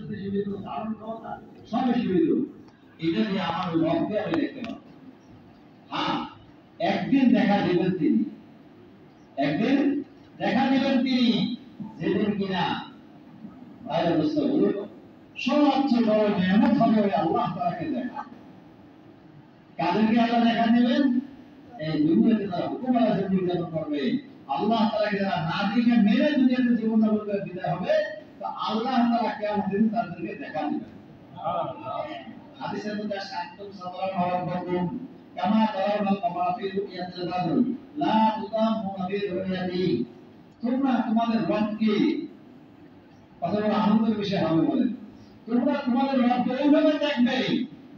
শক্তি সীমিত, ধারণ ক্ষমতা সবই সীমিত। এটা দিয়ে আমার রবকে আমি দেখতে পাবো। হ্যাঁ, একদিন দেখা দেবেন তিনি, একদিন দেখা দেবেন তিনি, যেদিন কিনা ভাইয়ের অবস্থা বলল সবচেয়ে বড় নিয়ামত হবে ওই আল্লাহ তাআলাকে দেখা। কাদেরকে আল্লাহ দেখা দেবেন? এই দুনিয়াতে যারা হুকুমওয়ালা জিন্দেগি যাপন করবে, আল্লাহ তাআলাকে যারা না দেখে মেরে দুনিয়াতে জীবন যাপন করে বিদায় হবে, তো আল্লাহ তাআলা কিয়ামত দিন তাদেরকে দেখা দিবেন। হাদিসের মধ্যে আসছে আনতুম সাল্লাল্লাহু আলাইহি ওয়াসাল্লাম কামা তারাউনাল কামারা ফি রুয়ায়াতিল বাদর লা তুদামু ফি রুয়ায়াতি। তোমরা তোমাদের রবকে, কত বড় আনন্দের বিষয় হবে বলেন, তোমরা তোমাদের রবকে ওইভাবে দেখবে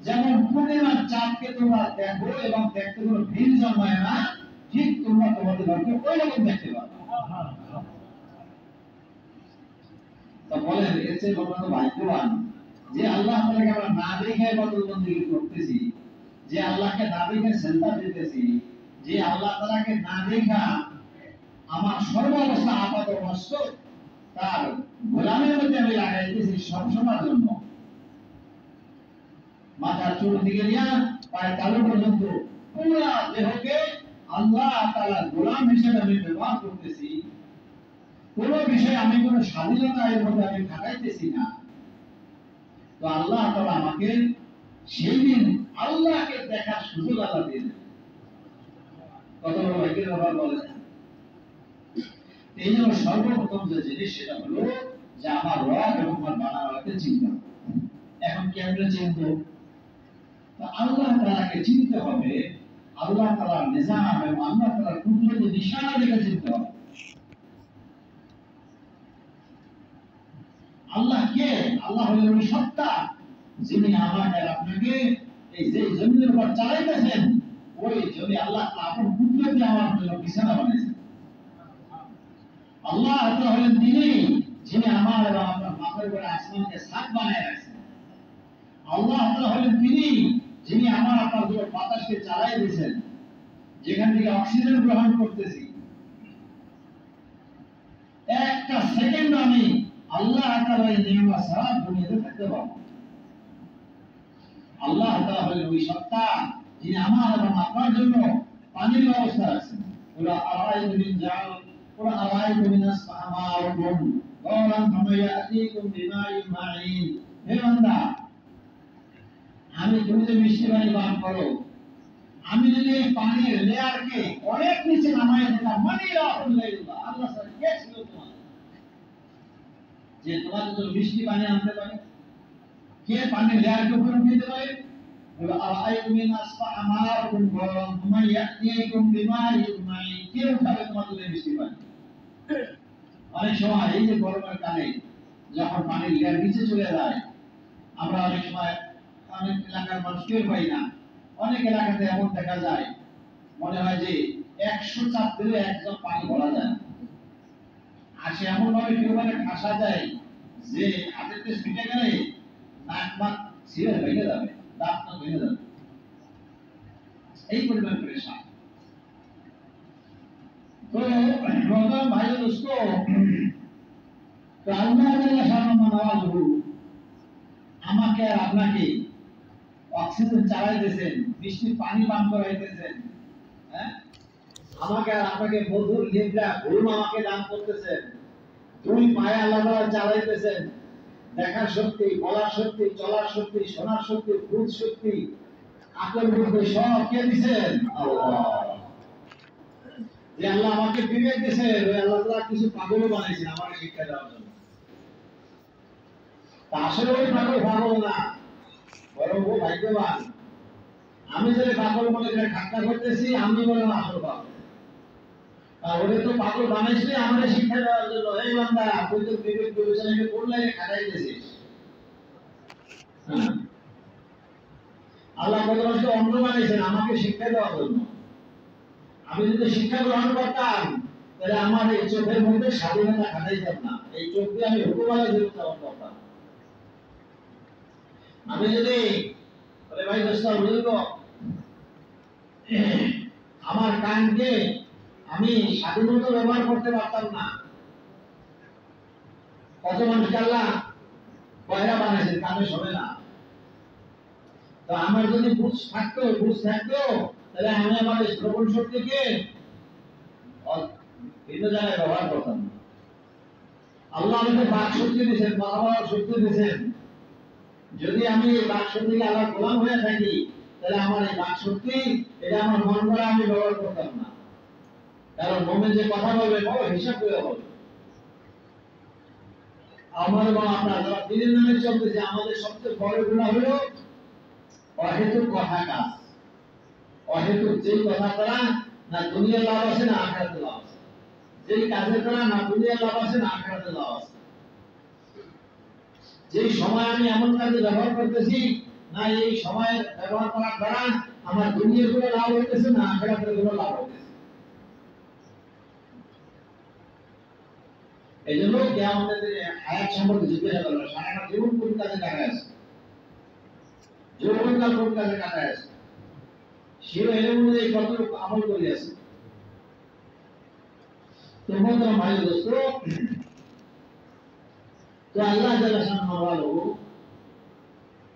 যেমন পূর্ণিমার চাঁদকে তোমরা দেখো এবং দেখতে কোনো ভিড় জন্মায় না, ঠিক তোমরা তোমাদের রবকে ওই রকম দেখতে পাবে। তো বলেন এর চেয়ে বড় তো ভাগ্যবান যে আল্লাহ তাআলাকে আমরা না দেখে ইবাদত বندگی করতেছি, যে আল্লাহকে না দেখে সেজদা দিতেছি, যে আল্লাহ তাআলাকে না দেখা আমার সর্বাবস্থা আপাত মস্তক তার গোলামের মধ্যে আমি লাগাইতেছি সব সময়ের জন্য। মাথার চুল থেকে নিয়ে পায়ের তালু পর্যন্ত পুরো দেহকে আল্লাহ তাআলার গোলাম হিসেবে আমি ব্যবহার করতেছি। কোনো বিষয়ে আমি কোনো স্বাধীনতা এর মধ্যে আমি খাটাইতেছি না। তো আল্লাহ তাআলা আমাকে সেই দিন আল্লাহকে দেখার সুযোগ আল্লাহ দিলেন। কত বড় ভাগ্যের ব্যাপার বলেন। এই জন্য সর্বপ্রথম যে জিনিস সেটা হলো যে আমার রব এবং আমার বানাওয়াকে চিন্তা। এখন কেমনে চিনবো? আল্লাহ তাআলাকে চিনতে হবে, আল্লাহ তাআলার নিজাম এবং আল্লাহ তাআলার কুদরতের নিশানা দেখে চিনতে হবে। আল্লাহ কে? আল্লাহ হলেন ওই সত্তা যিনি আমাকে আপনাকে এই যে জমিনের উপর চালাইতেছেন, ওই জমি আল্লাহ তাআলা আপন কুদরতে আমার জন্য বিছানা বানিয়েছেন। আল্লাহ তাআলা হলেন তিনি যিনি আমার এবং আপনার মাথার উপরে আসমানকে ছাদ বানিয়ে রাখছেন। আল্লাহ তাআলা হলেন তিনি যিনি আমার আপনার জন্য বাতাসকে চালাই দিয়েছেন, যেখান থেকে অক্সিজেন গ্রহণ করতেছি। একটা সেকেন্ড আমি আল্লাহ তাআলার এই নিয়ামত ছাড়া দুনিয়াতে থাকতে পারবো না। আল্লাহ তাআলা হলেন ওই সত্তা যিনি আমার এবং আপনার জন্য পানির ব্যবস্থা রাখছেন। ওরা আরাইতু মিন জাল, ওরা আরাইতু মিনাস সামাউকুম ওয়ালাম ফামায়াতিকুম বিমাইন মাইন। হে বান্দা, আমি তুমি যে মিষ্টি পানি পান করো, আমি যদি এই পানির লেয়ারকে অনেক নিচে নামাই দিতাম, মানে রাহুল্লাহ আল্লাহ স্যার কে ছিল তোমার যে তোমার জন্য মিষ্টি পানি আনতে পারে? কে পানির লেয়ারকে উপরে দিতে পারে? বলে আরাইতু মিনাস সামাউকুম ওয়ালাম ফামায়াতিকুম বিমাইন মাইন। কে উঠাবে তোমার জন্য মিষ্টি পানি? অনেক সময় এই যে গরমের কালে যখন পানির লেয়ার নিচে চলে যায়, আমরা অনেক সময় অনেক এলাকার মানুষ টের পাই না। অনেক এলাকাতে এমন দেখা যায় মনে হয় যে 100 চাপ দিলে একদম পানি ভরা যায়। আর সে এমন ভাবে কেউ ঠাসা যায় যে হাতের তেজ ফিটে গেলে নাক মাক ছিঁড়ে ভেঙে যাবে, দাঁত না ভেঙে যাবে, এই পরিমাণ প্রেশার। তো প্রথম ভাই দোস্ত, আমাকে আর আপনাকে অক্সিজেন চালাইতেছেন, বৃষ্টির পানি পান করাইতেছেন, হ্যাঁ, আমাকে আর আপনাকে মধুর নিদ্রা ঘুম আমাকে দান করতেছেন, দুই পায়ে আল্লাহ তাআলা চালাইতেছেন, দেখার শক্তি, বলার শক্তি, চলার শক্তি, শোনার শক্তি, বুঝ শক্তি, আকল বুদ্ধি সব কে দিয়েছেন? আল্লাহ। যে আল্লাহ আমাকে বিবেক দিয়েছেন, ওই আল্লাহ তাআলা কিছু পাগলও বানাইছেন আমাকে শিক্ষা দেওয়ার জন্য। আসলে ওই পাগল না, বরং ও ভাগ্যবান। আমি যদি পাগল মনে করে ঠাট্টা করতেছি, আমি বলে আসল পাগল। আর ওরে তো পাগল বানাইছে আমাদের শিক্ষা দেওয়ার জন্য। এই বান্দা, তুই তো বিবেক বিবেচনাকে করলে খাটাইতেছিস। আল্লাহ কত মানুষকে অন্ধ বানাইছেন আমাকে শিক্ষা দেওয়ার জন্য। আমি যদি শিক্ষা গ্রহণ করতাম তাহলে আমার এই চোখের মধ্যে স্বাধীনতা খাটাইতাম না, এই চোখ দিয়ে আমি হুকুমালা জীবন যাপন করতাম। আমি যদি ভাই দোস্ত বুঝব আমার কানকে আমি স্বাধীনতা ব্যবহার করতে পারতাম না। কত মানুষকে আল্লাহ পয়রা কানে শোনে না। তো আমার যদি বুঝ থাকতো তাহলে আমি আমার শ্রবণ শক্তিকে বিভিন্ন জায়গায় ব্যবহার করতাম না। আল্লাহ আমাকে বাক শক্তি দিয়েছেন, কথা বলার শক্তি দিয়েছেন। যদি আমি এই বাক শক্তিকে আল্লাহ গোলাম হয়ে থাকি, তাহলে আমার এই বাক শক্তি এটা আমার মন করে আমি ব্যবহার করতাম না। কারণ মুমিন যে কথা বলবে বড় হিসাব করে বলবে। আমার এবং আপনার যারা দিনের নামে চলতেছে, আমাদের সবচেয়ে বড় গুনাহ হলো অহেতুক কথা কাজ। অহেতুক যেই কথা করা না দুনিয়ার লাভ আছে না আখিরাতে লাভ আছে, যেই কাজের করা না দুনিয়ার লাভ আছে না আখিরাতে লাভ আছে। যেই সময় আমি এমন কাজে ব্যবহার করতেছি না এই সময়ের ব্যবহার করার দ্বারা আমার দুনিয়ার কোনো লাভ হইতেছে না আখিরাতের কোনো লাভ হইতেছে। এই জন্য কিয়ামতের হায়াত সম্পর্কে জিজ্ঞাসা করবে, সারাটা জীবন কোন কাজে কাটায় আছে, জীবনকাল কোন কাজে কাটায় আছে, সে এর অনুযায়ী কতটুকু আমল করে আছে। তোমাদের ভাই দোস্ত, তো আল্লাহ জাল্লা শাআনহু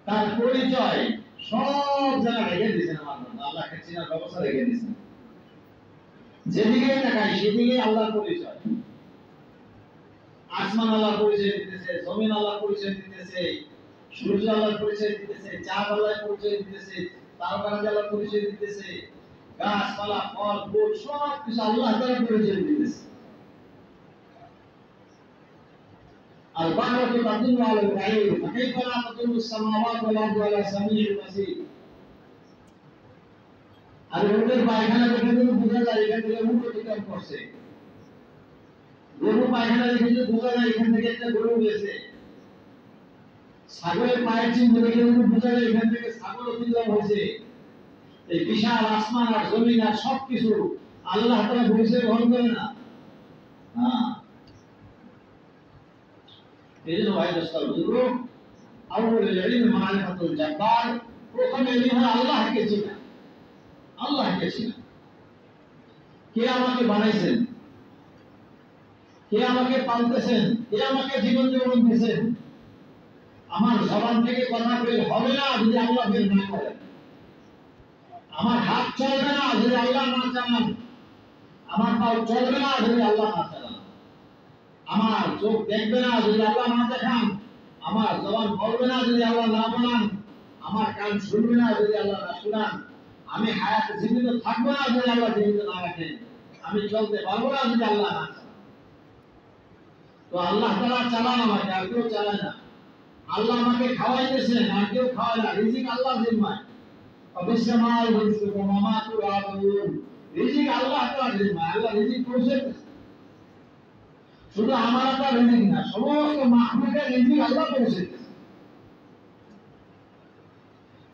তার পরিচয় সব জায়গায় রেখে দিয়েছেন। আমার আল্লাহকে চেনার ব্যবস্থা রেখে দিয়েছেন। যেদিকে তাকাই সেদিকে আল্লাহর পরিচয়। আসমান আল্লাহর পরিচয় দিতেছে, জমিন আল্লাহর পরিচয় দিতেছে, সূর্য আল্লাহর পরিচয় দিতেছে, চাঁদ আল্লাহর পরিচয় দিতেছে, তারকারা আল্লাহর পরিচয় দিতেছে, গাছপালা ফল ফুল সব কিছু আল্লাহ তাআলার পরিচয় দিতেছে। البحر تقدم على البعير فكيف لا تدل السماوات والارض على سميع بصير। আর ওদের পায়খানা দেখে যদি বোঝা যায় এখান থেকে উট অতিক্রম করছে, গরু পায়খানা দেখে যদি বোঝা যায় এখান থেকে একটা গরু গেছে, ছাগলের পায়ের চিহ্ন দেখে যদি বোঝা যায় এখান থেকে ছাগল অতিক্রম হয়েছে। এই বিশাল আসমান আর জমিন আর সবকিছু আল্লাহ তাআলা পরিচয় বহন করে না। এই জন্য ভাই দোস্ত বুজুর্গ, আউয়ালুল ইলমি মারিফাতুল জাব্বার, প্রথম ইলম হলো আল্লাহকে চেনা। আল্লাহকে চেনা, কে আমাকে বানাইছেন, কে আমাকে পালতেছেন, কে আমাকে জীবন জীবন দিয়েছেন। আমার জবান থেকে কথা বের হবে না যদি আল্লাহ বের না করেন। আমার হাত চলবে না যদি আল্লাহ না চালান। আমার পা চলবে না যদি আল্লাহ না চালান। আমার চোখ দেখবে না যদি আল্লাহ না দেখান। আমার জবান বলবে না যদি আল্লাহ না বলান। আমার কান শুনবে না যদি আল্লাহ না শুনান। আমি হায়াতে জীবিত থাকবো না যদি আল্লাহ জীবিত না রাখেন। আমি চলতে পারবো না যদি আল্লাহ না চালান। তো আল্লাহ তাআলা চালান আমাকে, আর কেউ চালায় না। আল্লাহ আমাকে খাওয়াইতেছেন, আর কেউ খাওয়ায় না। রিজিক আল্লাহর জিম্মায়। অবিসমাল রিজকুকুম ওয়া মা তুআদুন। রিজিক আল্লাহ তাআলার জিম্মায়। আল্লাহ রিজিক পৌঁছাইতেছে। শুধু আমার আপনার রিজিক না, সমস্ত মাখলুকের রিজিক আল্লাহ পৌঁছাইতেছে।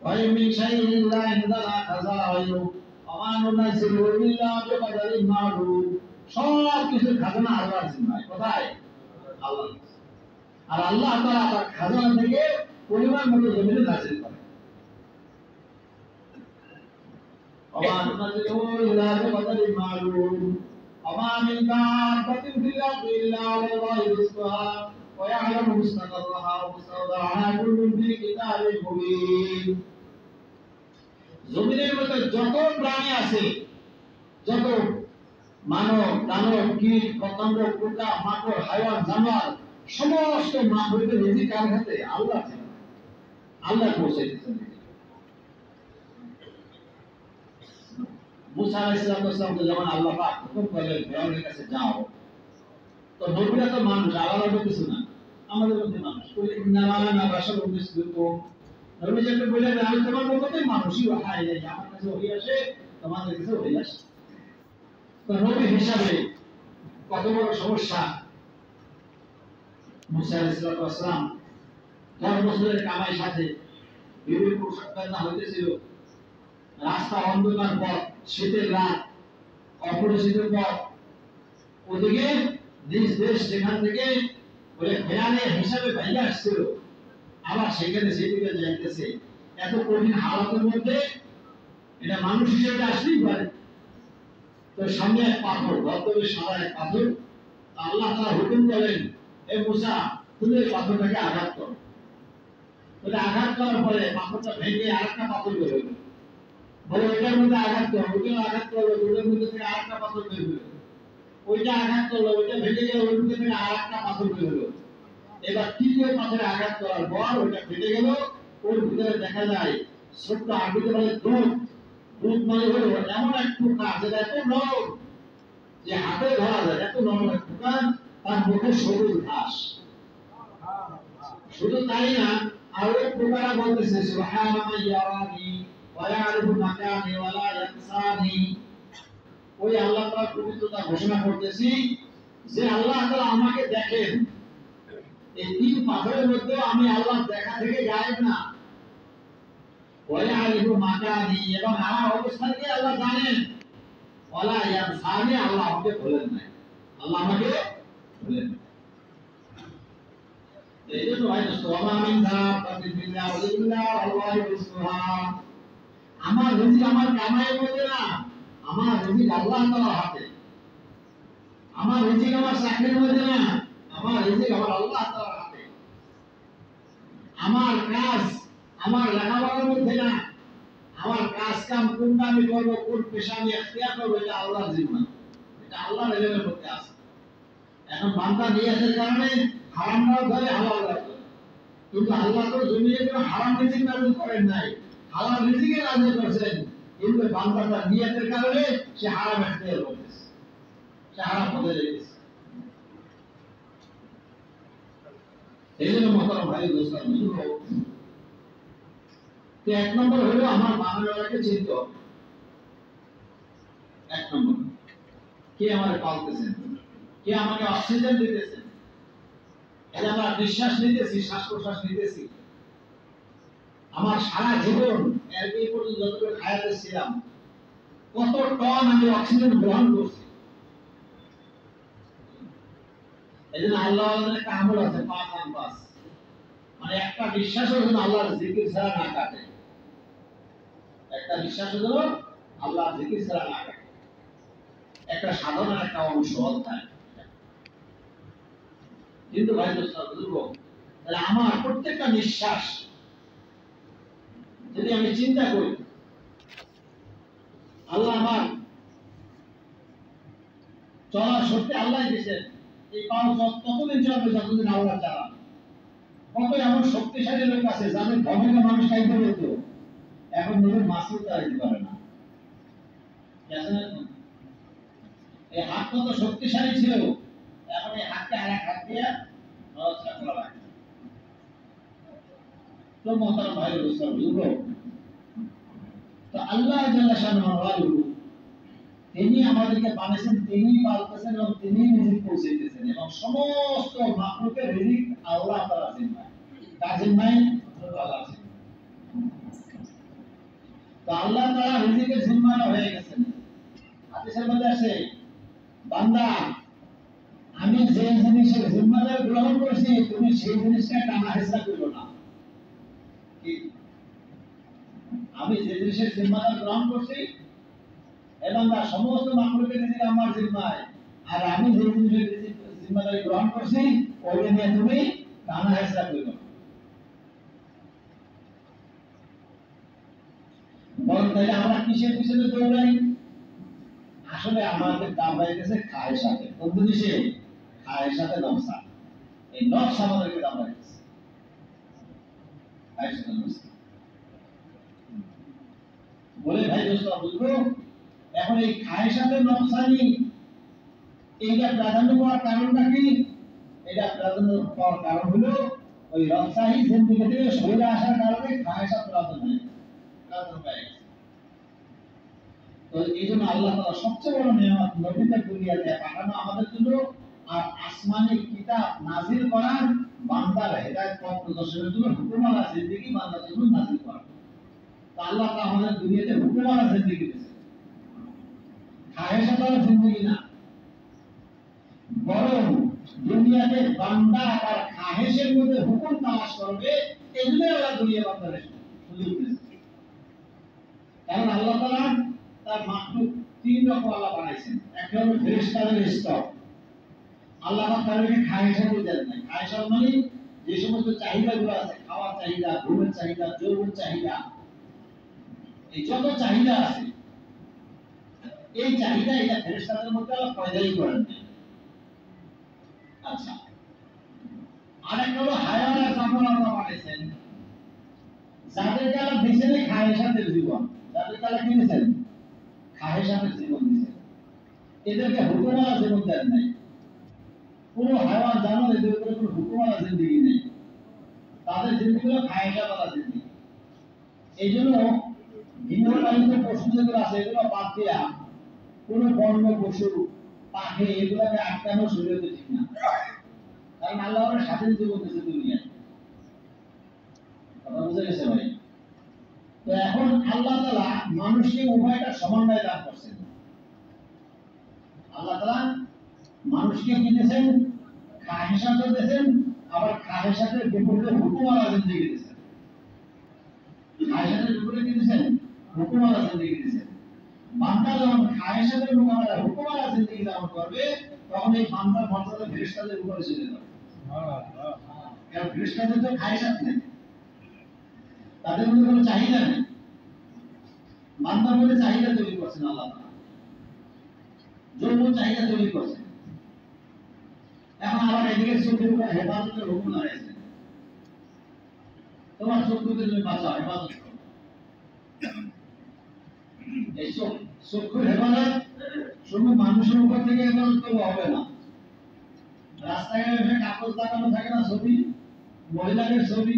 ওয়া মিন শাইইন লা ইনদানা খাযাইনু ওয়া মা নুনাজ্জিলু ইল্লা বিকাদারিন মা'লুম। সব কিছুর খাজানা আল্লাহর জিম্মায়। কোথায়? আল্লাহ। আর আল্লাহ তাআলা তার খাজানা থেকে পরিমাণ মতো জমিনে নাযিল করেন। ওয়া মা নুনাজ্জিলু ইল্লা বিকাদারিন মা'লুম। وما من دابة في الأرض إلا على الله رزقها ويعلم مستقرها ومستودعها كل في كتاب مبين। জমিনের মধ্যে যত প্রাণী আছে, যত মানব দানব কীট পতঙ্গ পোকা মাকড় হায়াওয়ান জানোয়ার, সমস্ত মাখলুকের রিজিক কার হাতে? আল্লাহ। আল্লাহ পৌঁছে দিচ্ছেন। মুসা আলাইহিস সালাম যখন আল্লাহ পাক হুকুম করলেন ফেরাউনের কাছে যাও, তো নবীরা তো মানুষ, আলাদা কিছু না, আমাদের মধ্যে মানুষ। ইন্নামা আনা বাশারুম মিসলুকুম। নবী যখন বললেন আমি তোমার মতই মানুষই, ওহাই নাই, আমার কাছে ওহী আসে, তোমাদের কাছে ওহী আসে। তো নবী হিসাবে কত বড় সমস্যা। মুসা আলাইহিস সালাম 10 বছরের কামাই সাথে বিভিন্ন পোশাক পয়দা হইতেছিল, রাস্তা অন্ধকার পথ, শীতের রাত, অপরিচিত পথ, ওদিকে নিজ দেশ যেখান থেকে বলে ফেরানে হিসাবে ভাইয়া আসছিল, আবার সেখানে সেদিকে যাইতেছে। এত কঠিন হালাতের মধ্যে এটা মানুষ হিসেবে আসতেই পারে। তো সামনে এক পাথর, গর্তবে সাদা এক পাথর। আল্লাহ তাআলা হুকুম করেন, এ মুসা তুমি এই পাথরটাকে আঘাত করো। ওটা আঘাত করার পরে পাথরটা ভেঙে আরেকটা পাথর বের হলো, বলে ওইটার মধ্যে আঘাত করো, ওইটাও আঘাত করলো, ওইটার মধ্যে থেকে আরেকটা পাথর বের হলো, ওইটা আঘাত করলো, ওইটা ভেঙে গেল, ওই মধ্যে থেকে আরেকটা পাথর বের হলো। এবার তৃতীয় পাথরে আঘাত করার পর ওইটা ফেটে গেল, ওর ভিতরে দেখা যায় ছোট্ট আগুতে বলে দুধ। দুধ মানে হলো এমন এক পোকা যেটা এত নরম যে হাতে ধরা যায়, এত নরম এক পোকা, তার মুখে সবুজ ঘাস। শুধু তাই না, আর ওই পোকারা বলতেছে সুবহানাল্লাহি ইয়ারানি ওয়া ইয়ারিফু মাকানি ওয়া লা ইয়ানসানি। ওই আল্লাহ তাআলার পবিত্রতা ঘোষণা করতেছি যে আল্লাহ তাআলা আমাকে দেখেন, এই তিন পাথরের মধ্যে আমি আল্লাহ দেখা থেকে গায়েব না। ওয়া ইয়ারিফু মাকানি, এবং আমার অবস্থানকে আল্লাহ জানেন। ওয়া লা ইয়ানসানি, আল্লাহ আমাকে ভুলেন না, আল্লাহ আমাকে ভুলেন না। এইজন্য ভাই দোস্ত, ওয়া মিন দাব্বাতিন ফিল আরদি ইল্লা আল্লাহু রিজকুহা। আমার রিজিক আমার কামাইয়ের মধ্যে না, আমার রিজিক আল্লাহ তাআলার হাতে। আমার রিজিক আমার চাকরির মধ্যে না, আমার রিজিক আমার আল্লাহ তাআলার হাতে। আমার কাজ আমার লেখাপড়ার মধ্যে না, আমার কাজ কাম কোনটা আমি করব, কোন পেশা আমি ইখতিয়ার করব, এটা আল্লাহর জিম্মা, এটা আল্লাহর ইলমের মধ্যে আছে। এখন বান্দা নিয়তের কারণে হারামটাও ধরে, হালাল রাখে, কিন্তু আল্লাহ তো জমিনে কোনো হারাম রিজিক নাযিল করেন নাই, হালাল রিজিকে নাযিল করেছেন। কিন্তু বান্দা তার নিয়তের কারণে সে হারাম ইখতিয়ার করতেছে, সে হারাম পথে যাইতেছে। এইজন্য মহতরম ভাই দোস্ত, তো এক নম্বর হলো আমার বানানোটাকে চিনতে হবে। এক নম্বর, কে আমাকে পালতেছেন, কে আমাকে অক্সিজেন দিতেছেন, এই আমরা নিঃশ্বাস নিতেছি, শ্বাস প্রশ্বাস নিতেছি, আমার সারা জীবন এই পর্যন্ত যতটুকু হায়াতে ছিলাম কত টন আমি অক্সিজেন গ্রহণ করছি। এই জন্য আল্লাহ একটা আমল আছে, 5 মানে একটা বিশ্বাসও যেন আল্লাহর জিকির ছাড়া না কাটে, একটা বিশ্বাস যেন আল্লাহর জিকির ছাড়া না কাটে, একটা সাধনার একটা অংশ অধ্যায়। কিন্তু ভাই দোস্ত বুঝবো, তাহলে আমার প্রত্যেকটা নিঃশ্বাস যদি আমি চিন্তা করি আল্লাহ আমার চলার শক্তি আল্লাহ দিয়েছেন, এই পাও ততদিন চলবে যতদিন আল্লাহ চালান। কত এমন শক্তিশালী লোক আছে যাদের ধর্মের মানুষ খাইতে পেত, এখন নিজের মাসুল চালাইতে পারে না। এই হাত কত শক্তিশালী ছিল, এখন এই হাতকে আর এক হাত দিয়ে নড়াচড়া করা লাগে। তো মহতারাম ভাই দোস্ত বুঝবো, তো আল্লাহ জাল্লা শানুহু তিনি আমাদেরকে বানিয়েছেন, তিনি পালতেছেন এবং তিনি রিজিক পৌঁছাইতেছেন, এবং সমস্ত মাখলুকের রিজিক আল্লাহ তাআলার জিম্মায়। কার জিম্মায়? আল্লাহর জিম্মায়। তো আল্লাহ তাআলা রিজিকের জিম্মাদার হয়ে গেছেন। হাদিসের মধ্যে আছে, বান্দা আমি যে জিনিসের জিম্মাদার গ্রহণ করছি তুমি সেই জিনিসটা টানা হেঁচড়া করো না। আমি যে জিনিসের জিম্মাদার গ্রহণ করছি এবং তার সমস্ত মাখলুকের রিজিক আমার জিম্মায়, আর আমি যে জিনিসের জিম্মাদারি গ্রহণ করছি ওইটা নিয়ে তুমি টানা হেঁচড়া করো না। বল তাহলে আমরা কিসের পিছনে দৌড়াই? আসলে আমাদের দাম বাইতেছে খায়ের সাথে। কোন জিনিসে? খায়ের সাথে নফসা। এই নফস আমাদেরকে দাম বাইতেছে, খায়ের সাথে নফসা। বলে ভাই দোস্ত বুঝবো, এখন এই খায়ের সাথে নফসানি এইটা প্রাধান্য পাওয়ার কারণটা কি? এটা প্রাধান্য পাওয়ার কারণ হলো ওই রফসাহি জিন্দেগি থেকে সরে আসার কারণে খায়ের সাথে প্রাধান্য পায়। তো এই জন্য আল্লাহ তাআলা সবচেয়ে বড় নিয়ামত নবীকে দুনিয়াতে পাঠানো আমাদের জন্য, আর আসমানি কিতাব নাজিল করার, বান্দার হেদায়েত পথ প্রদর্শনের জন্য, হুকুমালা জিন্দেগি বান্দার জন্য নাজিল করা। তো আল্লাহ তাআলা আমাদের দুনিয়াতে হুকুমালা জিন্দেগি দিয়েছেন, খায়েশাতার জিন্দেগি না। বরং দুনিয়াতে বান্দা তার খাহেশের মধ্যে হুকুম তালাশ করবে, এজন্য আল্লাহ দুনিয়া বান্দারে সুযোগ দিয়েছেন। কারণ আল্লাহ তাআলা তার মাখলুক 3 রকম আল্লাহ বানাইছেন। একটা হলো ফেরেশতাদের স্তর। আল্লাহ তাআলা তাদেরকে খায়েশা দেন নাই। খায়েশা মানে যে সমস্ত চাহিদাগুলো আছে, খাওয়ার চাহিদা, ঘুমের চাহিদা, যৌবন চাহিদা, এই যত চাহিদা আছে, এই চাহিদা এটা ফেরেশতাদের মধ্যে আল্লাহ পয়দাই করেন না। আচ্ছা, আরেকটা হলো হায়াওয়ান আর জানোয়ার আল্লাহ বানাইছেন, যাদেরকে আল্লাহ দিয়েছেন খায়েশাতের জীবন, যাদেরকে আল্লাহ কিনেছেন খায়েশাতের জীবন দিয়েছেন, এদেরকে হুকুমওয়ালা জীবন দেন নাই। কোন হায়াওয়ান জানোয়ার এদের উপরে কোনো হুকুমওয়ালা জিন্দেগি নেই, তাদের জিন্দেগি হলো খায়েশাতওয়ালা জিন্দেগি। এই জন্য গৃহপালিত পশু যেগুলো আছে এগুলো বাদ দিয়া কোন বন্য পশু, পাখি এগুলোকে আটকানো শরীয়তে ঠিক না। কারণ আল্লাহ আমাদের স্বাধীন জীবন দিয়েছে দুনিয়ায়। কথা বুঝে গেছে ভাই? তো এখন আল্লাহ তাআলা মানুষকে উভয়টা সমন্বয় দান করছেন। আল্লাহ তাআলা মানুষকে কি দিয়েছেন? খাহেশাত দিয়েছেন, আবার খাহেশাতের বিপরীতে হুকুমওয়ালা জিন্দেগি দিয়েছেন। খাহেশাতের বিপরীতে কি দিয়েছেন? হুকুমওয়ালা জিন্দেগি দিয়েছেন। বান্দা যখন খাহেশাতের মোকাবেলায় হুকুমওয়ালা জিন্দেগি যাপন করবে, তখন এই বান্দার মর্যাদা ফেরেশতাদের উপরে চলে যাবে। কারণ ফেরেশতাদের তো খাহেশাত নেই, তাদের মধ্যে কোনো চাহিদা নেই। বান্দার মধ্যে চাহিদা তৈরি করছেন আল্লাহ তাআলা, যৌবন চাহিদা তৈরি করছেন। এখন আবার এদিকে চোখের উপর হেফাজতের হুকুম লাগাইছেন, তোমার চোখকে তুমি বাঁচাও, হেফাজত করো। এই চক্ষুর হেফাজত শুধু মানুষের উপর থেকে হেফাজত করলে হবে না। রাস্তাঘাটে কাগজ লাগানো থাকে না ছবি, মহিলাদের ছবি,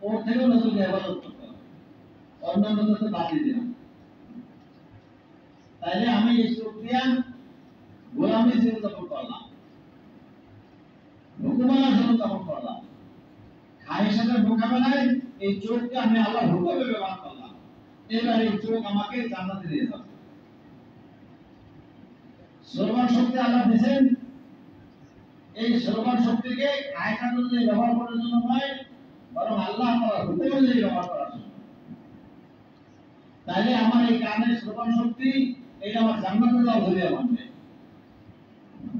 ওর থেকেও নতুনকে হেফাজত করতে হবে, অন্যান্য তো বাতিল দিলাম। তাইলে আমি এই চোখ দিয়া গোলামি জীবনযাপন করলাম, হুকুমানা জীবনযাপন করলাম। খায়েশাতের মোকাবেলায় এই চোখকে আমি আল্লাহর হুকুমে ব্যবহার করলাম। এবার এই চোখ আমাকে জান্নাতে নিয়ে যাবে। শ্রবণ শক্তি আল্লাহ দিয়েছেন, এই শ্রবণ শক্তিকে খায়েশাত অনুযায়ী ব্যবহার করার জন্য নয়, বরং আল্লাহ তাআলার হুকুম অনুযায়ী ব্যবহার করার জন্য। তাইলে আমার এই কানের শ্রবণ শক্তি এটা আমার জান্নাতে যাওয়ার জরিয়া বানবে।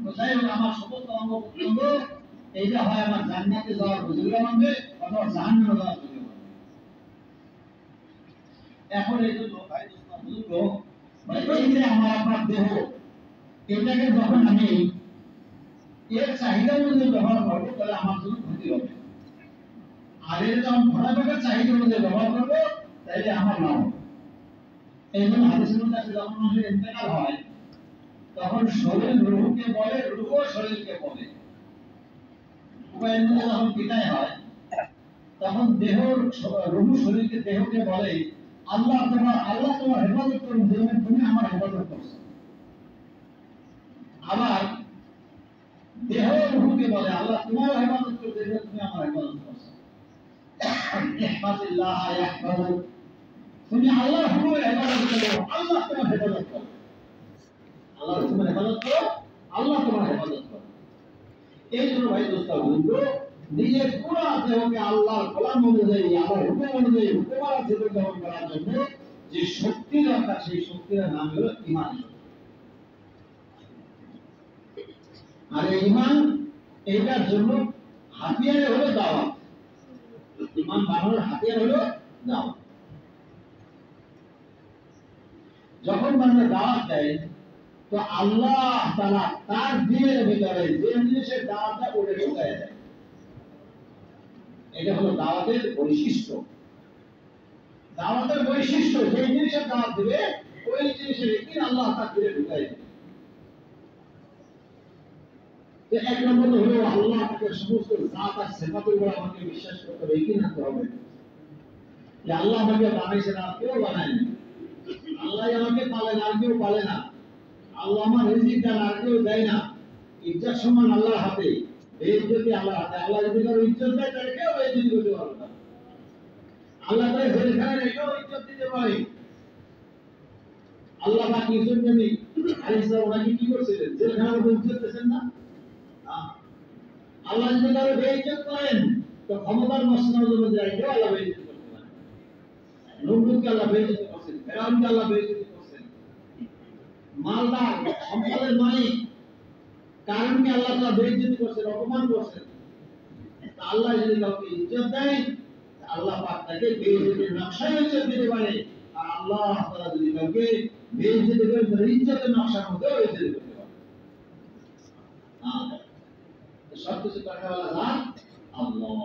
তো যাই হোক, আমার সমস্ত অঙ্গ প্রত্যঙ্গ এইটা হয় আমার জান্নাতে যাওয়ার জরিয়া বানবে অথবা জাহান্নামে যাওয়ার জরিয়া বানবে। এখন এই জন্য ভাই দোস্ত বুঝল, এই যে আমার আপনার দেহ, এটাকে যখন আমি এর চাহিদা অনুযায়ী ব্যবহার করবো তাহলে আমার জন্য ক্ষতি হবে। আর এটা যখন ঘোরাফেরার চাহিদা অনুযায়ী ব্যবহার করবো তাহলে আমার লাভ হবে। এই জন্য হাদিসের মধ্যে আছে, যখন মানুষের ইন্তেকাল হয় তখন শরীর রূহকে বলে, রূহ শরীরকে বলে। উভয়ের মধ্যে যখন বিদায় হয় তখন দেহ, রূহ শরীরকে দেহকে বলে, আল্লাহ তোমার হেফাজত করুন, যেমন তুমি আমার হেফাজত করছো। আবার দেহ রূহকে বলে, আল্লাহ তোমার হেফাজত করো, যেমন তুমি আমার হেফাজত করছো। ইহফাজিল্লাহ ইয়াহফাজুক, তুমি আল্লাহর হুকুমের হেফাজত করো, আল্লাহ তোমার হেফাজত করো। আল্লাহর হুকুমের হেফাজত করো, আল্লাহ তোমার হেফাজত করো। এই জন্য ভাই দোস্ত বন্ধু, নিজের পুরো দেহকে আল্লাহর গোলাম অনুযায়ী, আল্লাহর হুকুম অনুযায়ী হুকুমার জীবন যাপন করার জন্য যে শক্তি দরকার, সেই শক্তির নাম হলো ঈমান। আর এই ঈমান, এইটার জন্য হাতিয়ার হলো দাওয়াত। ঈমান বানানোর হাতিয়ার হলো দাওয়াত। যখন মানুষ দাওয়াত দেয় তো আল্লাহ তাআলা তার দিনের ভিতরে যে জিনিসের দাওয়াতটা করে ঢুকায় দেয়। এটা হলো দাওয়াতের বৈশিষ্ট্য। দাওয়াতের বৈশিষ্ট্য, যে জিনিসের দাওয়াত দিবে ওই জিনিসের একদিন আল্লাহ তার দিলে ঢুকায় দেয়। এক নম্বর হলো আল্লাহ তাকে সমস্ত জাত আর সিফাতগুলো আমাকে বিশ্বাস করতে হবে, কি না হবে যে আল্লাহ আমাকে বানাইছেন, আর কেউ বানায়নি। আল্লাহ আমাকে পালেন, আর কেউ পালে না। আল্লাহ আমার রিজিক দেন, আর কেউ দেয় না। ইজ্জত সম্মান আল্লাহর হাতে, বেইজ্জতি আল্লাহর হাতে। আল্লাহ যদি কারো ইজ্জত দেয় তাহলে কেউ বেইজ্জতি করতে পারবে না। আল্লাহ তাআলা জেলখানায় রেখেও ইজ্জত দিতে পারে। আল্লাহ পাক ইউসুফ নবী আলাইহিস সালাম ওনাকে কি করছিলেন? জেলখানার মধ্যে ইজ্জত দিয়েছেন না? আল্লাহ যদি কারো বেইজ্জত করেন তো ক্ষমতার মসনদের মধ্যে রেখেও আল্লাহ বেইজ্জত করতে পারেন। নমরুদকে আল্লাহ বেইজ্জত করছেন, ফেরাউনকে আল্লাহ বেইজ্জত করছেন। মালদার সম্পদের মালিক কারণকে আল্লাহ তাআলা বেইজ্জত করছেন, অপমান করছেন। আল্লাহ যদি কাউকে ইজ্জত দেয়, আল্লাহ পাক তাকে বেইজ্জতের নকশায় ইজ্জত দিতে পারে, আর আল্লাহ তাআলা যদি কাউকে বেইজ্জত করে তার ইজ্জতের নকশার মধ্যে ইজ্জত করতে পারে। তো সব কিছু করার জাত আল্লাহ।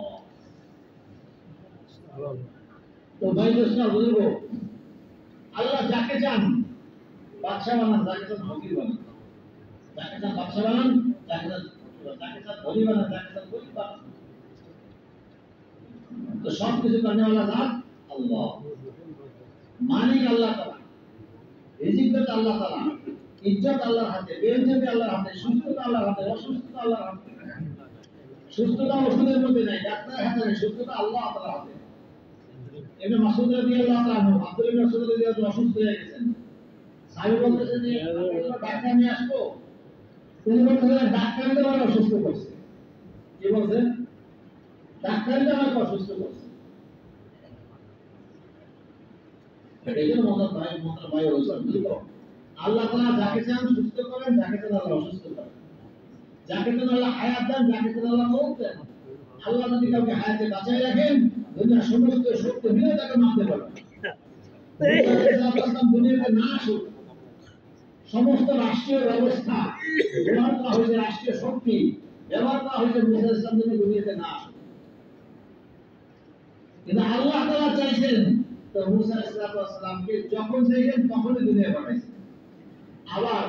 তো ভাই দোস্ত বুঝব, আল্লাহ যাকে চান বাদশা বানান, যাকে চান ফকির বানান, যাকে চান বাদশা বানান, যাকে চান ধনী বানান, যাকে চান গরিব বানান। তো সব কিছু করার জাত আল্লাহ। মালিক আল্লাহ তাআলা, রিজিক আল্লাহ তাআলা, ইজ্জত আল্লাহর হাতে, বেইজ্জতি আল্লাহর হাতে, সুস্থতা আল্লাহর হাতে, অসুস্থতা আল্লাহর হাতে। সুস্থতা ওষুধের মধ্যে নাই, ডাক্তারের হাতে নেই, সুস্থতা আল্লাহ তাআলার হাতে। ইবনে মাসউদ রাদিয়াল্লাহু তাআলা আনহু, আব্দুল্লাহ ইবনে মাসউদ রাদিয়াল্লাহু তাআলা অসুস্থ হয়ে গেছেন। সাহেব বলতেছেন যে ডাক্তার নিয়ে আসবো। তিনি বলতেছেন ডাক্তারই তো আমাকে অসুস্থ করছে। কি বলছেন? ডাক্তারই তো আমাকে অসুস্থ করছে। এই জন্য মত ভাই বুঝলো, আল্লাহ তাআলা যাকে চান সুস্থ করেন, যাকে চান আল্লাহ অসুস্থ করেন। যাকে চান আল্লাহ হায়াত দেন, যাকে চান আল্লাহ মওত দেন। আল্লাহ যদি কাউকে হায়াতে বাঁচায় রাখেন, দুনিয়ার সমস্ত শক্তি মিলে তাকে মারতে পারবে। দুনিয়াতে না আসুক, সমস্ত রাষ্ট্রীয় ব্যবস্থা ব্যবহার করা হয়েছে, রাষ্ট্রীয় শক্তি ব্যবহার করা হয়েছে মুসা ইসলাম যেন দুনিয়াতে না আসুক। কিন্তু আল্লাহ তাআলা চাইছেন তো মুসা ইসলামকে যখন চাইছেন তখনই দুনিয়া পাঠাইছেন। আবার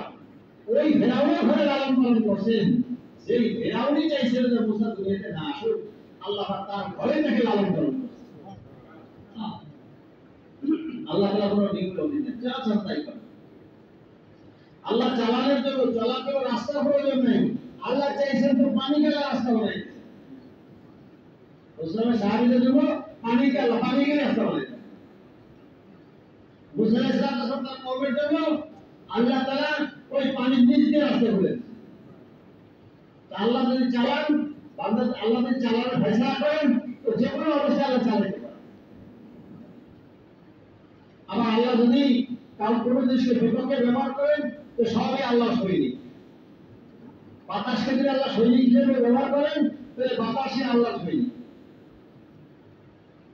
ওই ফেরাউনের ঘরে লালন পালন করছেন, সেই ফেরাউনই চাইছিল যে মুসা দুনিয়াতে না আসুক, আল্লাহ তার ঘরে তাকে লালন পালন করছেন। আল্লাহ তাআলা কোনো নিয়ম নেই, যা চান তাই করেন। আল্লাহ চালানোর জন্য চলাচল রাস্তা প্রয়োজন নেই, আল্লাহ চাইছেন তো পানি গেলে রাস্তা বানাই দিয়েছেন। মুসলমান সাহাবীদের জন্য পানি গেলে রাস্তা বানাই দিয়েছেন। মুসা ইসলাম তার কওমের জন্য আল্লাহ তাআলা ওই পানির নিচ দিয়ে রাস্তা করে দিয়েছেন। আল্লাহ যদি চালান, বান্দা আল্লাহ যদি চালানোর ফয়সালা করেন, তো যে কোনো অবস্থায় আল্লাহ চালাতে পারেন। আবার আল্লাহ যদি কোনো জিনিসকে বিপক্ষে ব্যবহার করেন, তো সবই আল্লাহ সৈনিক। বাতাসকে যদি আল্লাহ সৈনিক হিসেবে ব্যবহার করেন, তাহলে বাতাসই আল্লাহ সৈনিক।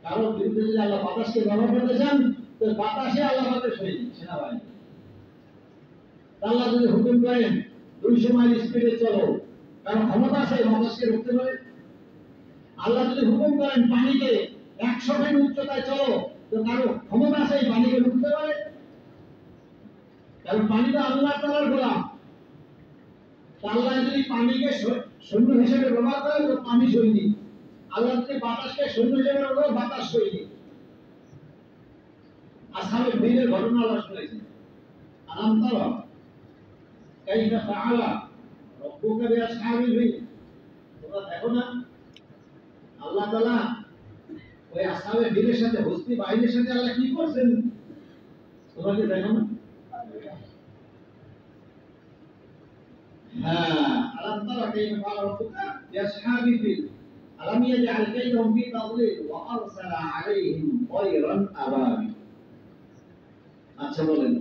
কারণ বিরুদ্ধে যদি আল্লাহ বাতাসকে ব্যবহার করতে চান, তো বাতাসে আল্লাহ আমাদের সৈনিক, সেনাবাহিনী। আল্লাহ যদি হুকুম করেন 200 মাইল স্পিডে চলো, কারণ ক্ষমতা আছে বাতাসকে রুখতে পারে। আল্লাহ যদি হুকুম করেন পানিকে 100 ফিট উচ্চতায় চলো, তো কারো ক্ষমতা আছে পানিকে রুখতে পারে। কারণ পানি তো আল্লাহ তাআলার গোলাম। আল্লাহ যদি পানিকে সৈন্য হিসেবে ব্যবহার করে, তো পানি সৈনিক। আল্লাহ যদি বাতাসকে সৈন্য হিসেবে ব্যবহার করে, বাতাস সৈনিক। আসহাবে ফিলের ঘটনা আল্লাহ শুনাইছেন। আলাম তারা কাইফা ফাআলা রাব্বুকা বিআসহাবিল ফিল। তোমরা দেখো না আল্লাহ তাআলা ওই আসহাবে ফিলের সাথে, হস্তি বাহিনীর সাথে আল্লাহ কি করছেন? তোমরা কি দেখো না? ألم تر كيف فعل ربك بأصحاب الفيل ألم يجعل كيدهم في تضليل وأرسل عليهم طيرا أبابيل। আচ্ছা বলেন,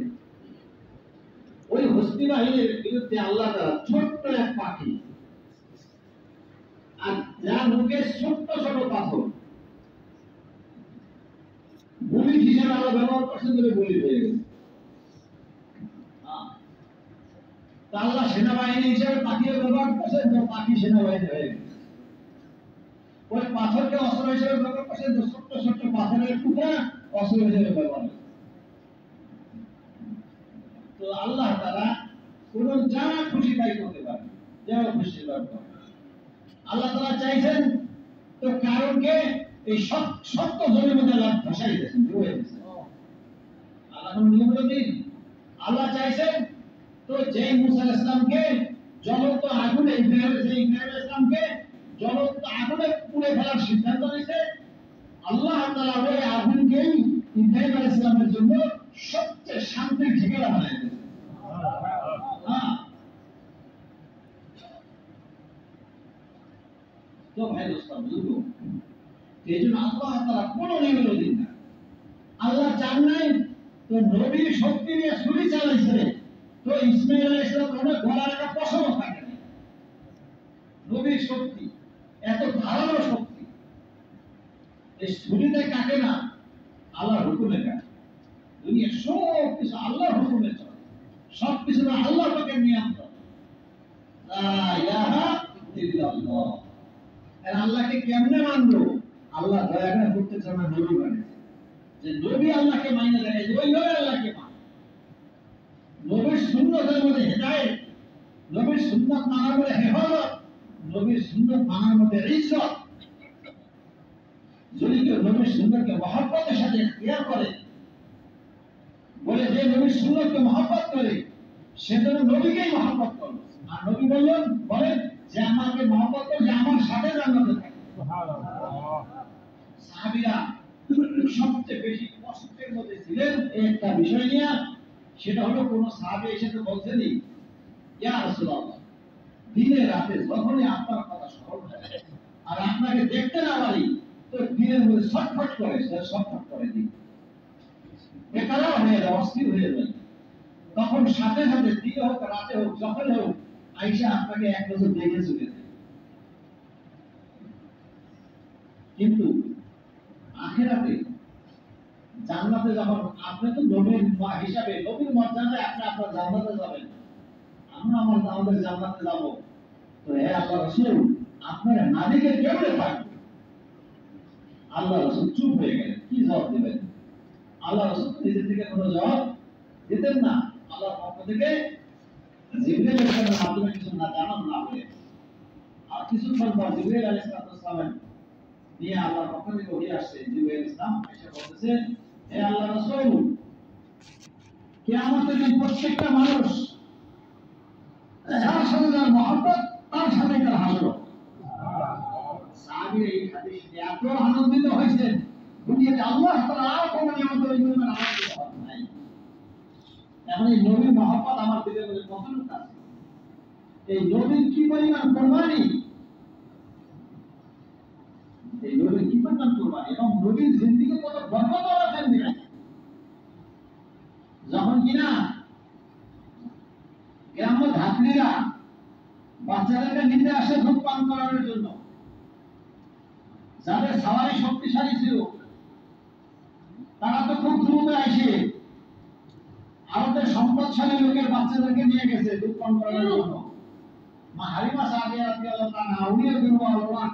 ওই হস্তি বাহিনীর বিরুদ্ধে আল্লাহ তাআলা ছোট্ট এক পাখি, আর যার মুখে ছোট্ট ছোট পাথর, বুলি হিসেবে আল্লাহ ব্যবহার করছেন বলে বলি হয়ে গেছে। আল্লাহ সেনাবাহিনী হিসেবে পাখিও ব্যবহার করছেন, তো পাখি সেনাবাহিনী হয়ে গেছে। ওই পাথরকে অস্ত্র হিসেবে ব্যবহার করছেন, তো ছোট্ট ছোট্ট পাথরের টুকরা অস্ত্র হিসেবে ব্যবহার। তো আল্লাহ তাআলা কোন যা খুশি তাই করতে পারেন, যা খুশি করতে। আল্লাহ তাআলা চাইছেন তো কারণকে এই সত্য জমির মধ্যে আল্লাহ ভাসাই দিয়েছেন, ডুবে দিয়েছেন। আল্লাহ কোন নিয়ম দিন, আল্লাহ চাইছেন তো যে মুসা ইসলামকে জ্বলন্ত আগুনে, ইব্রাহিম ইসলামকে জ্বলন্ত আগুনে পুড়ে ফেলার সিদ্ধান্ত নিয়েছে, আল্লাহ তাআলা ওই আগুনকেই ইব্রাহিম ইসলামের জন্য সবচেয়ে শান্তির ঠিকানা বানিয়ে দিয়েছে। তো ভাই দোস্ত বুঝলো, এই জন্য আল্লাহ তাআলা কোনো নিয়ম দিন না। আল্লাহ চান নাই তো নবীর শক্তি নিয়ে ছুরি চালাইছে, তো ইসমাঈল আলাইহিস সালাম ওনার গলার একটা পশমও থাকে না। নবীর শক্তি এত ধারালো শক্তি। এই ছুরিতে কাটে না, আল্লাহর হুকুমে কাটে। দুনিয়া সব কিছু আল্লাহর হুকুমে চলে, সব কিছু আল্লাহ পাকের নিয়ন্ত্রণ। লা ইলাহা ইল্লাল্লাহ। আর আল্লাহকে কেমনে মানবো? আল্লাহ দয়া করে করতে চান না, নবী বানিয়েছে। যে নবী আল্লাহকে মাইনে দেখায়, ওইভাবে আল্লাহকে মানে। নবীর সুন্নতের মধ্যে হেদায়েত, নবীর সুন্নত মানার মধ্যে হেফাজত, নবীর সুন্নত মানার মধ্যে ইজ্জত। যদি কেউ নবীর সুন্নতকে মহব্বতের সাথে ইখতিয়ার করে, বলে যে নবীর সুন্নতকে মহব্বত করে, সে যেন নবীকেই মহব্বত করবে। আর নবী বলেন যে আমাকে মহব্বত করে, যে আমার সাথে জান্নাতে থাকে। সাহাবীরা সবচেয়ে বেশি কষ্টের মধ্যে ছিলেন এই একটা বিষয় নিয়ে। সেটা হলো, কোন সাহাবী এসে তো বলছেনি, ইয়া রাসূলুল্লাহ, দিনে রাতে যখনই আপনার কথা স্মরণ হয় আর আপনাকে দেখতে না পারি, তো দিনের মধ্যে ছটফট করে, সে ছটফট করে দিই, বেকারাও হয়ে যায়, অস্থির হয়ে যায়। তখন সাথে সাথে দিনে হোক রাতে হোক যখন হোক আইসা আপনাকে এক নজর দেখে চলে যায়। কিন্তু আখিরাতে জান্নাতে যাবেন, আপনি তো নবীর হিসাবে, নবীর মর্যাদায় আপনি আপনার জান্নাতে যাবেন, আমরা আমাদের জান্নাতে যাব। তো হে আল্লাহ রাসূল, আপনারা নাবিকে কেমনে পাবেন? আল্লাহ রাসূল চুপ হয়ে গেলেন, কি জবাব দিবেন? আল্লাহ রাসূল নিজে থেকে কোনো জবাব দিতেন না। আল্লাহর পক্ষ থেকে জিবরিল আলাইহিস মাধ্যমে কিছু না জানান না বলে, আর কিছুক্ষণ পর জিবরিল আলাইহিস সালাম নিয়ে আল্লাহর পক্ষ থেকে ওহী আসছে। জিবরিল ইসলাম এসে বলতেছে, হে আল্লাহ রাসূল, কিয়ামতের দিন প্রত্যেকটা মানুষ যার সাথে যার মহব্বত, তার সাথে তার হাসর। সাহাবীরা এই হাদিস নিয়ে এত আনন্দিত হয়েছেন, দুনিয়াতে আল্লাহ তাআলা আর কোনো নিয়ামত ওই পরিমাণ আনন্দিত হন নাই। এখন এই নবীর মহব্বত আমার দিলের মধ্যে কতটুকু আছে, এই নবীর কি পরিমাণ কুরবানি, এই নবীর কি পরিমাণ কুরবানি, এবং নবীর জিন্দেগি কত বরকতওয়ালা জিন্দেগি। যখন কিনা গ্রাম্য ধাত্রীরা বাচ্চাদেরকে নিতে আসে দুধ পান করানোর জন্য, যাদের সাওয়ারি শক্তিশালী ছিল তারা তো খুব দ্রুত আসে আরবের সম্পদশালী লোকের বাচ্চাদেরকে নিয়ে গেছে দুধ পান করানোর জন্য। মা হালিমা সাদিয়া রাদিয়াল্লাহু তাআলা উনিও দুর্বল, ওনার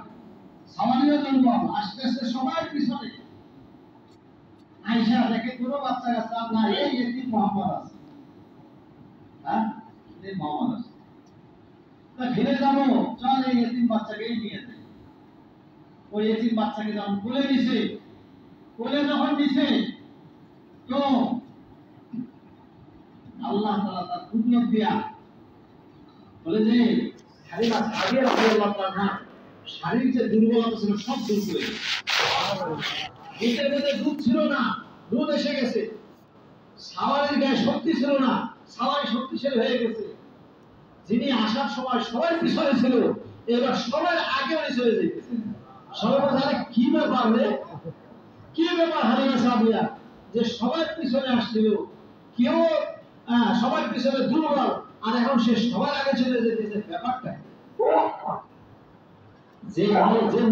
সাওয়ারিও দুর্বল, আস্তে আস্তে সবার পিছনে আয়েশা দেখে কোনো বাচ্চা কাচ্চা না, এই এতিম মোহাম্মদ আছে, হ্যাঁ এই মোহাম্মদ আছে, তা ফিরে যাবো, চল এই এতিম বাচ্চাকেই নিয়ে যাই। ওই এতিম বাচ্চাকে যখন কোলে নিছে, কোলে যখন নিছে, তো আল্লাহ তাআলা তার কুদরত দিয়া বলে যে হালিমা সাদিয়া রাদিয়াল্লাহু তাআলা শারীরিক যে দুর্বলতা ছিল সব দূর করে দিয়েছে। পেটের মধ্যে দুধ ছিল না, দুধ এসে গেছে। সাওয়ারির গায়ে শক্তি ছিল না, সাওয়ারি শক্তিশালী হয়ে গেছে। যিনি আসার সময় সবার পিছনে ছিল, এবার সবার আগে উনি চলে যেতেছে। সবাই বলে, কি ব্যাপার রে, কি ব্যাপার হালিমা সাদিয়া, যে সবার পিছনে আসছিল, কেউ সবার পিছনে দুর্বল, আর এখন সে সবার আগে চলে যেতেছে, ব্যাপারটা যে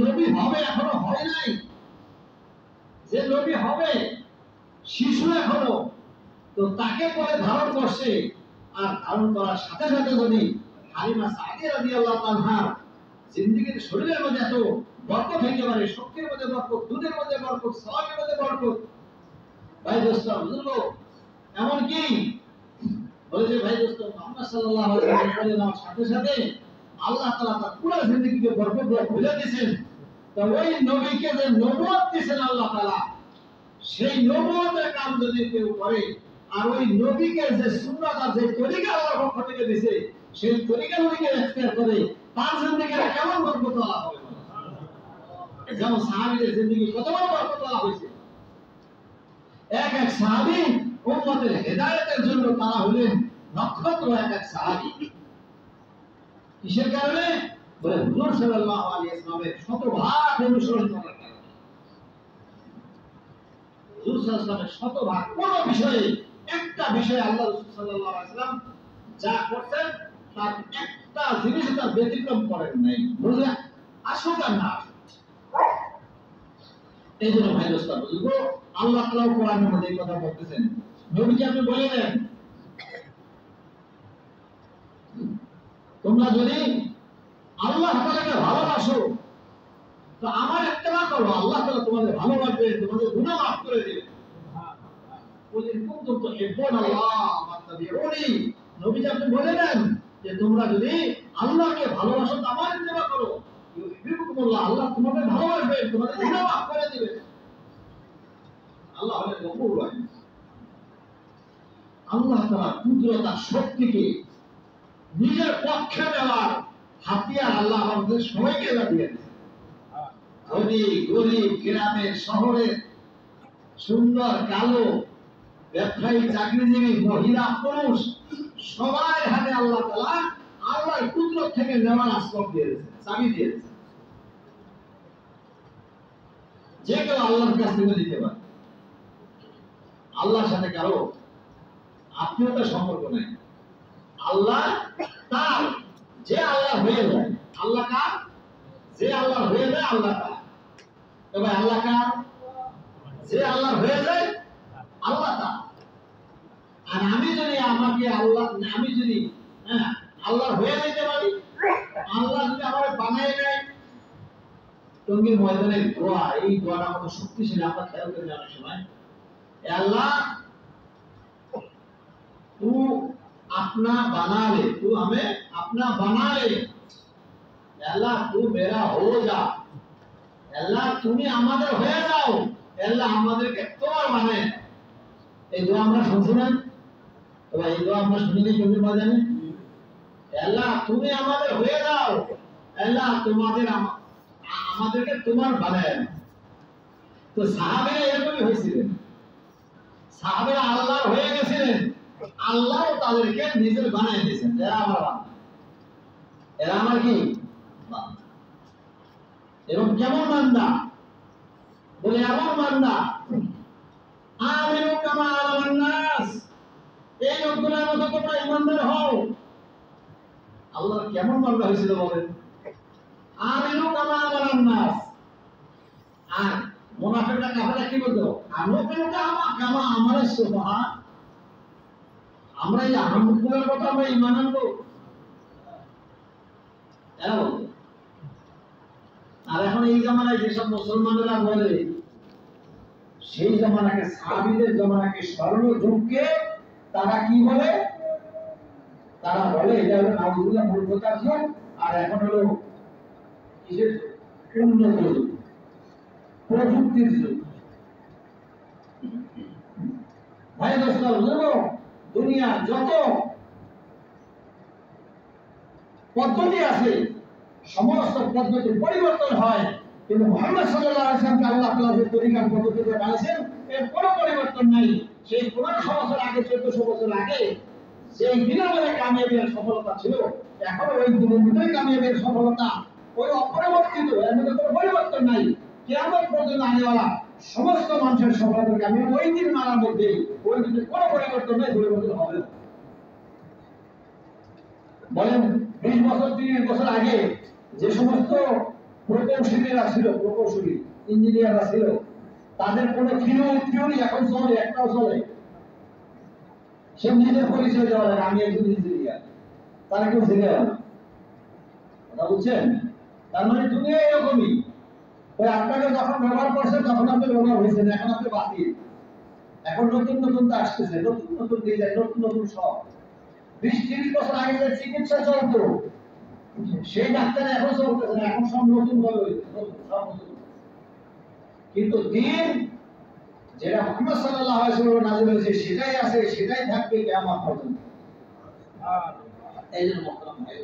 নবী হবে এখনো হয় নাই, যে নবী হবে শিশু এখনো, তো তাকে পরে ধারণ করছে। আর ধারণ করার সাথে সাথে যদি হালিমা সাদিয়া রাদিয়াল্লাহু তাআলা জিন্দেগীর শরীরের মধ্যে এত বরকত হইতে পারে, শক্তির মধ্যে বরকত, দুধের মধ্যে বরকত, সওয়াবের মধ্যে বরকত। ভাই দোস্ত বুঝলো, এমন কি বলে যে ভাই দোস্ত মুহাম্মদ সাল্লাল্লাহু আলাইহি ওয়াসাল্লাম বলে যাওয়ার সাথে সাথে আল্লাহ তাআলা তার পুরো জিন্দেগিকে বরকত দিয়ে ভরে দিয়েছেন। তো ওই নবীকে যে নবুয়ত দিয়েছেন আল্লাহ তাআলা, সেই নবুয়তের কাম যদি কেউ করে, আর ওই নবীকে যে সুন্নাত আর যে তরিকা আল্লাহর পক্ষ থেকে দিয়েছে, সেই তরিকাগুলিকে ইখতিয়ার করে, তার জিন্দেগিটা কেমন বরকতওয়ালা হবে। যেমন সাহাবীদের জিন্দেগি কত বড় বরকতওয়ালা হয়েছে। এক এক সাহাবী উম্মতের হেদায়েতের জন্য তারা হলেন নক্ষত্র, এক এক সাহাবী। কিসের কারণে? বলে হুজুর সাল্লাল্লাহু আলাইহি ওয়াসাল্লামের শতভাগ অনুসরণ করার কারণে। হুজুর সাল্লাল্লাহু আলাইহি ওয়াসাল্লামের শতভাগ কোন বিষয়ে, একটা বিষয়ে আল্লাহ রাসূল সাল্লাল্লাহু আলাইহি ওয়াসাল্লাম যা করতেন তার একটা জিনিস তার ব্যতিক্রম করেন নাই। বুঝলেন? আসুক আর না আসুক। এই জন্য ভাই দোস্ত বুঝবো, আল্লাহ তাআলা কোরআনের মধ্যে এই কথা বলতেছেন, নবীকে আপনি বলে দেন তোমরা যদি আল্লাহ তাআলাকে ভালোবাসো তো আমার ইত্তেবা করো, আল্লাহ তাআলা তোমাদের ভালোবাসবে, তোমাদের গুনাহ মাফ করে দেবে। কুনতুম তুহিব্বুনা আল্লাহ ফাত্তাবিউনি, নবীজি আপনি বলে দেন যে তোমরা যদি আল্লাহকে ভালোবাসো তো আমার ইত্তেবা করো, ইউহিব্বুকুমুল্লাহ, আল্লাহ তোমাদের ভালোবাসবে, তোমাদের গুনাহ মাফ করে দিবে। আল্লাহ হলেন গফুর রহিম। আল্লাহ তাআলা কুদরত আর শক্তিকে নিজের পক্ষে নেওয়ার হাতিয়ার আল্লাহ আমাদের সবাইকে দিয়েছে। ধনী গরিব, গ্রামের শহরের, সুন্দর কালো, ব্যবসায়ী চাকরিজীবী, মহিলা পুরুষ, সবার হাতে আল্লাহ তাআলা আল্লাহর কুদরত থেকে নেওয়ার আসবাব দিয়েছে, চাবি দিয়েছে। যে কেউ আল্লাহর কাছ থেকে দিতে পারে। আল্লাহর সাথে কারো আত্মীয়তার সম্পর্ক নেই। আল্লাহ তার, যে আল্লাহ হয়ে যায়। আল্লাহ কার? যে আল্লাহ হয়ে যায় আল্লাহ তার। তবে আল্লাহ কার? যে আল্লাহ হয়ে যায় আল্লাহ তার। আর আমি যদি আমাকে আল্লাহ, আমি যদি আল্লাহ হয়ে যেতে পারি, আল্লাহ যদি আমার বানায় নেয়, টঙ্গীর ময়দানের দোয়া, এই দোয়াটা কত শক্তিশালী আমরা খেয়াল করি অনেক সময়। अल्लाह तू अपना बना ले, तू हमें अपना बना ले, अल्लाह तू मेरा हो जा, अल्लाह তুমি আমাদের হয়ে যাও, আল্লাহ আমাদেরকে তোমার বানায়। এই দোয়া আমরা শুনছি না? তো এই দোয়া আমরা শুনিনি কোন বাজানে? আল্লাহ তুমি আমাদের হয়ে যাও, আল্লাহ তোমাদের আমাদেরকে তোমার বানায়। তো সাহাবীরা এরকমই হয়েছিলেন, সাহাবীরা আল্লাহর হয়ে গেছিলেন, আল্লাহ তাদেরকে নিজের বানায় দিয়েছেন। এরা আমার বান্দা, এরা আমার কি বান্দা। এবং কেমন বান্দা? বলে এমন বান্দা আমিনু কামা আমানান নাস, এই লোকগুলোর মতো তোমরা ঈমানদার হও। আল্লাহ কেমন বান্দা হয়েছিল বলেন? আমিনু কামা আমানান নাস। আর মুনাফিকরা কাফেররা কি বলতো? আমিনু কামা আমানাস সুবহা, আমরা এই আহমদুল্লাহর কথা আমরা ঈমান আনবো, এরা বলতো। আর এখন এই জামানায় যেসব মুসলমানেরা বলে, সেই জামানাকে, সাহাবীদের জামানাকে, স্বর্ণযুগকে তারা কি বলে? তারা বলে এটা হলো নাউজুবিল্লাহ মূর্খতার যুগ, আর এখন হলো কিসের উন্নত যুগ, প্রযুক্তির যুগ। ভাই দোস্ত, দুনিয়া যত পদ্ধতি আছে সমস্ত পদ্ধতির পরিবর্তন হয়, কিন্তু মুহাম্মদ সাল্লাল্লাহু আলাইহি ওয়াসাল্লামকে আল্লাহ তাআলা যে তরিকার পদ্ধতিতে বানিয়েছেন এর কোনো পরিবর্তন নাই। সেই 1500 বছর আগে, 1400 বছর আগে যেই বিনামূল্যে কামিয়াবির সফলতা ছিল, এখন ওই বিনামূল্যে কামিয়াবির সফলতা ওই অপরিবর্তিত, এর মধ্যে কোনো পরিবর্তন নাই। কিয়ামত পর্যন্ত আনেওয়ালা সমস্ত মানুষের সফলতার কামিয়াবি ওই দিন মানার মধ্যে, ওই দিনে কোনো পরিবর্তন নাই, পরিবর্তন হবে না। বলেন 20 বছর 30 বছর আগে যে সমস্ত প্রকৌশলীরা ছিল, প্রকৌশলী ইঞ্জিনিয়াররা ছিল, তাদের কোনো থিওরি এখন চলে, একটাও চলে। সে নিজের পরিচয় দেওয়া লাগে, আমি একজন ইঞ্জিনিয়ার, তারা কেউ জেনে না। কথা বুঝছেন? তার মানে দুনিয়া এরকমই। ওই আপনাকে যখন ব্যবহার করছে তখন আপনি ব্যবহার হয়েছেন, এখন আপনি বাতিল। এখন নতুন নতুন তো আসতেছে, নতুন নতুন ডিজাইন, নতুন নতুন সব। 20-30 বছর আগে যে চিকিৎসা চলতো, সেই ডাক্তার এখন চলতেছে না, এখন সব নতুন ভাবে হয়েছে, সব নতুন। কিন্তু দিন যেটা মুহাম্মদ সাল্লাল্লাহু আলাইহি ওয়াসাল্লাম নাযিল হয়েছে সেটাই আছে, সেটাই থাকবে কিয়ামত পর্যন্ত। এই যে মুহতারাম ভাই,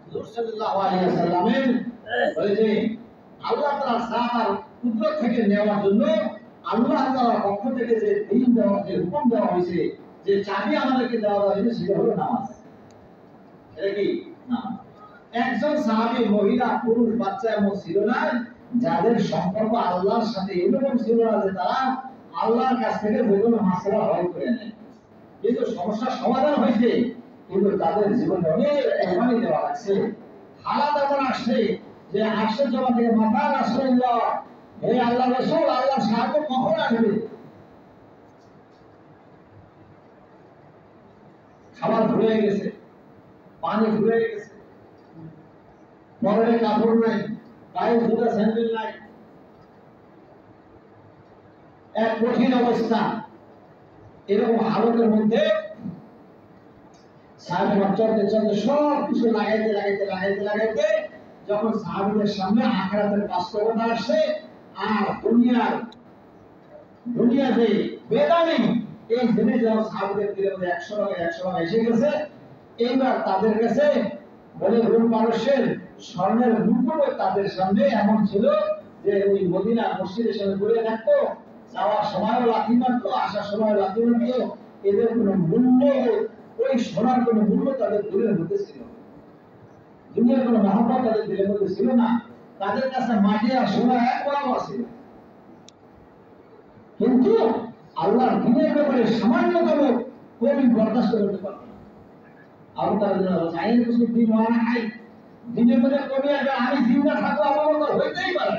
হুজুর সাল্লাল্লাহু আলাইহি ওয়াসাল্লামের বলেছে আল্লাহ তাআলা জাত কুদরত থেকে নেওয়ার জন্য আল্লাহ তাআলার পক্ষ থেকে যে দিন দেওয়া, যে হুকুম দেওয়া হয়েছে, যে চাবি আমাদেরকে দেওয়া হয়েছে, সেটা হলো নামাজ। এটা কি? নামাজ। একজন সাহাবী, মহিলা পুরুষ বাচ্চা এমন ছিল না যাদের সম্পর্ক আল্লাহর সাথে এরকম ছিল না যে তারা আল্লাহর কাছ থেকে যে কোনো মাসলা হল করে নেয়। কিন্তু সমস্যার সমাধান হয়েছে, কিন্তু তাদের জীবনে অনেক কোরবানি দেওয়া লাগছে, হালাত এমন আসছে যে আসছে জমা থেকে মাথা রাসূলুল্লাহ, হে আল্লাহ রাসূল, আল্লাহর সাহায্য কখন আসবে? খাবার ভুলে গেছে, পানি ভুলে গেছে, পরনে কাপড় নাই, গায়ে জুতা স্যান্ডেল নাই, এক কঠিন অবস্থা। এরকম হালতের মধ্যে সাহাবীরা চলতে চলতে সব কিছু লাগাইতে যখন সাহাবীদের সামনে আখিরাতের বাস্তবতা আসছে আর দুনিয়া যে বেদানি এই জিনিস যখন সাহাবীদের দিলের মধ্যে 100 ভাগ এসে গেছে, এইবার তাদের কাছে বলে রূপ পারস্যের স্বর্ণের মুকুট তাদের সামনে এমন ছিল যে ওই মদিনা মসজিদের সামনে ঘুরে থাকতো, যাওয়ার সময় লাথি মারতো, আসার সময় লাথি মারতো। এদের কোনো মূল্য, ওই সোনার কোনো মূল্য তাদের দিলের মধ্যে ছিল, দুনিয়ার কোনো মহব্বত তাদের দিলের মধ্যে ছিল না। তাদের কাছে মাটি আর সোনা এক বরাবর ছিল। কিন্তু আল্লাহর দিনের ব্যাপারে সামান্যতম কমি বরদাস্ত করতে পারবে না। আরো তারা চাইলে কিছু দিন হয় না, খাই দিনের মধ্যে কমে আসবে, আমি জিন্দা থাকবো আমার মতো হইতেই পারে।